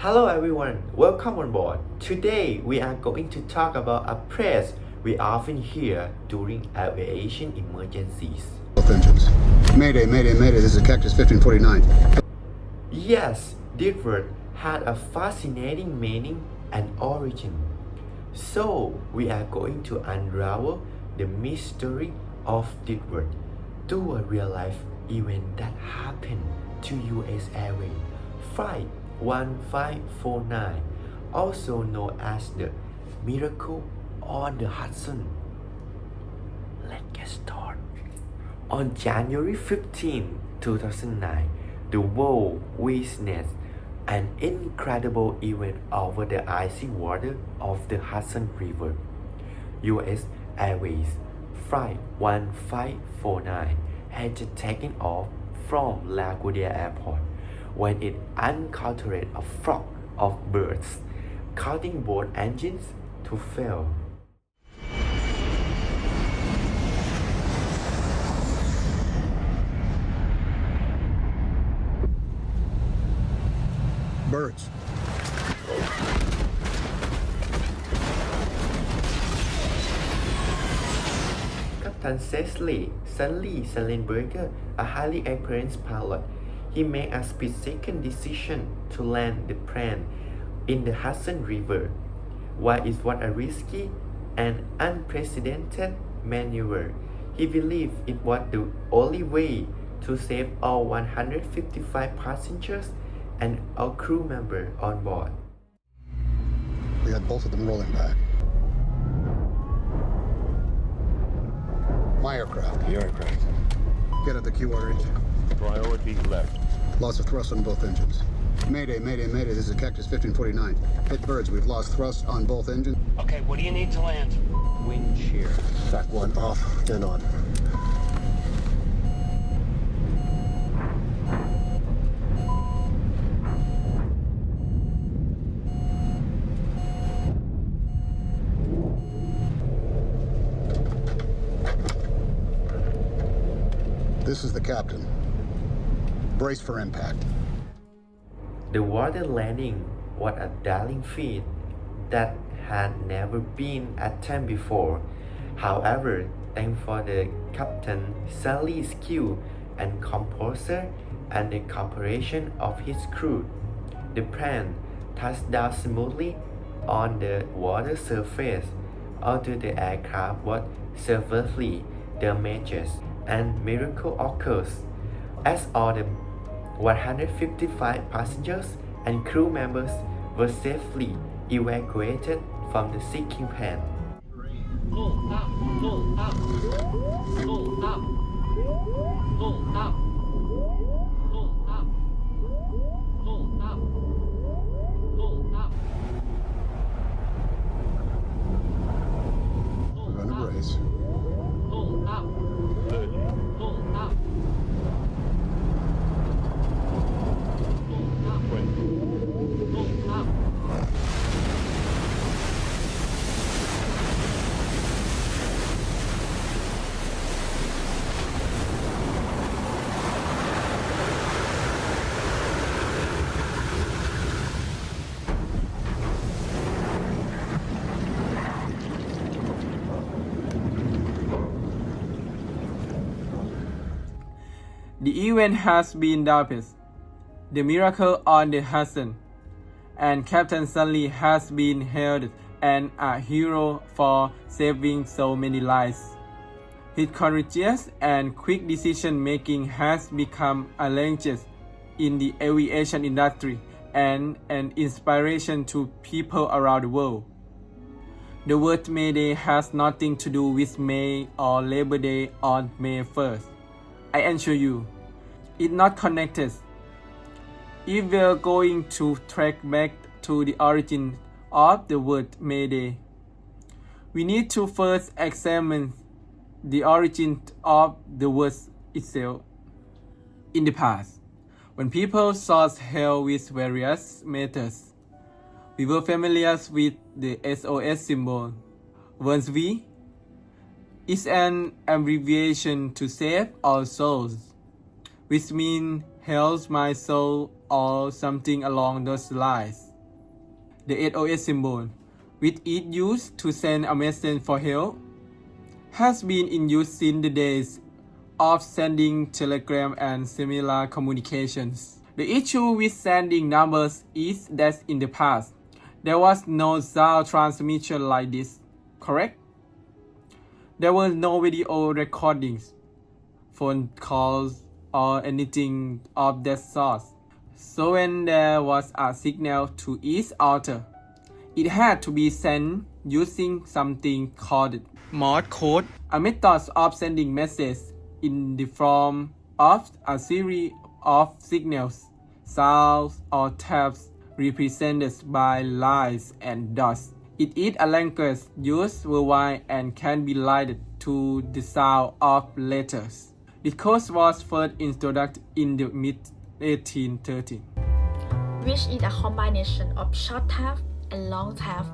Hello everyone, welcome on board. Today we are going to talk about a phrase we often hear during aviation emergencies. Both engines. Mayday, Mayday, Mayday, this is Cactus 1549. Yes, this word had a fascinating meaning and origin. So we are going to unravel the mystery of this word through a real-life event that happened to US Airways Flight 1549, also known as the Miracle on the Hudson. Let's get started. On January 15, 2009, the world witnessed an incredible event over the icy water of the Hudson River. US Airways Flight 1549 had just taken off from LaGuardia Airport when it encountered a flock of birds, causing both engines to fail. Birds. Captain Cecily Sully Sullenberger, a highly experienced pilot, he made a split-second decision to land the plane in the Hudson River. While it was a risky and unprecedented maneuver, he believed it was the only way to save all 155 passengers and all crew members on board. We had both of them rolling back. My aircraft. Your aircraft. Get at the QR engine. Priority left. Loss of thrust on both engines. Mayday, Mayday, Mayday, this is Cactus 1549. Hit birds, we've lost thrust on both engines. Okay, what do you need to land? Wind shear. Back one off, then on. This is the captain. Brace for impact. The water landing was a daring feat that had never been attempted before. However, thanks for the Captain Sully's skill and composure and the cooperation of his crew, the plane touched down smoothly on the water surface, although the aircraft was severely damaged. And miracle occurs as all the 155 passengers and crew members were safely evacuated from the sinking plane. Pull up, pull up, pull up, pull up, pull up, pull up, pull up. We're gonna brace. Pull up, 30. pull up, 20. pull up. The event has been dubbed the Miracle on the Hudson, and Captain Sully has been hailed as a hero for saving so many lives. His courageous and quick decision-making has become a legend in the aviation industry and an inspiration to people around the world. The word Mayday has nothing to do with May or Labor Day on May 1st. I assure you, it's not connected. If we're going to track back to the origin of the word Mayday, we need to first examine the origin of the word itself. In the past, when people sought help with various methods, we were familiar with the SOS symbol, weren't we? It's an abbreviation to save all souls, which means help my soul or something along those lines. the SOS symbol, which is used to send a message for help, has been in use since the days of sending telegram and similar communications. The issue with sending numbers is that in the past, there was no sound transmission like this, correct? There were no video recordings, phone calls, or anything of that sort. So when there was a signal to each other, it had to be sent using something called Morse code, a method of sending messages in the form of a series of signals, sounds, or taps represented by lines and dots. It is a language used worldwide and can be likened to the sound of letters. The code was first introduced in the mid-1830s. Which is a combination of short tap and long tap.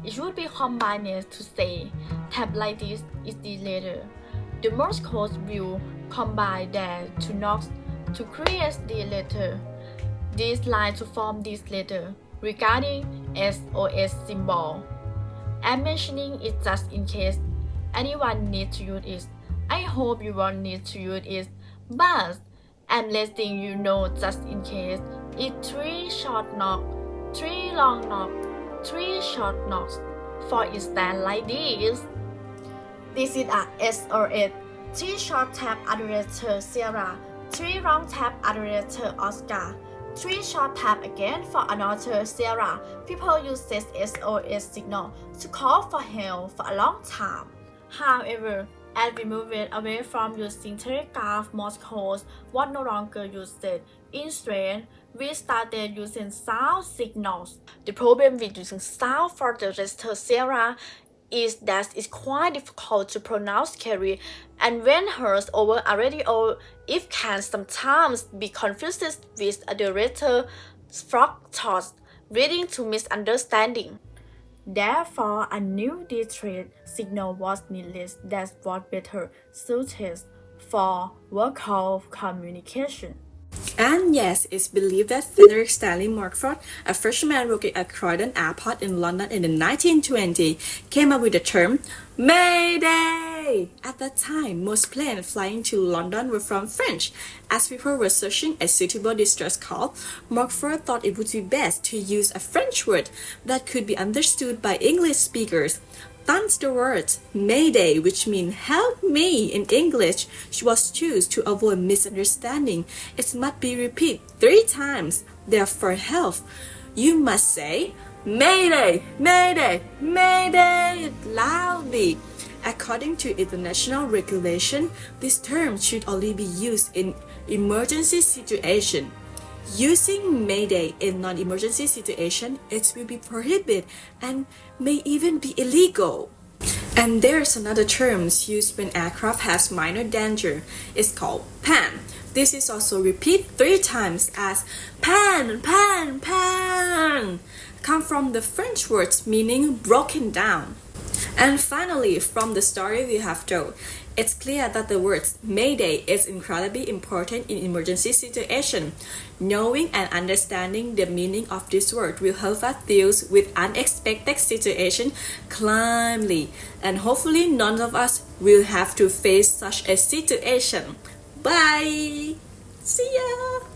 It should be combined to say tap like this is the letter. The Morse code will combine their two knobs to create the letter. These lines to form this letter regarding SOS symbol. I'm mentioning it just in case anyone needs to use it. I hope you won't need to use it, but I'm letting you know just in case. It's 3 short knocks, 3 long knocks, 3 short knocks. For instance, like this. This is a SOS. 3 short tap at the letter Sierra, 3 long tap at the letter Oscar, 3 short tap again for another Sierra. People use this SOS signal to call for help for a long time. However, as we moved away from using telegraph Morse code was no longer used. Instead, we started using sound signals. The problem with using sound for the letter Sierra is that it's quite difficult to pronounce clearly, and when heard over a radio, it can sometimes be confused with the letter fructose, leading to misunderstanding. Therefore, a new discrete signal was needed that was better suited for vocal communication. And yes, it's believed that Frederick Stanley Markford, a freshman working at Croydon Airport in London in the 1920s, came up with the term Mayday. At that time, most planes flying to London were from French. As people were searching a suitable distress call, Markford thought it would be best to use a French word that could be understood by English speakers. Thus the word Mayday, which means help me in English, was chosen to avoid misunderstanding. It must be repeated 3 times. Therefore, help. You must say Mayday, Mayday, Mayday loudly. According to international regulation, this term should only be used in emergency situation. Using Mayday in non-emergency situation, it will be prohibited and may even be illegal. And there's another term used when aircraft has minor danger. It's called pan. This is also repeated 3 times as pan, pan, pan. Come from the French words meaning broken down. And finally, from the story we have told, it's clear that the word Mayday is incredibly important in emergency situation. Knowing and understanding the meaning of this word will help us deal with unexpected situations calmly, and hopefully none of us will have to face such a situation. Bye! See ya!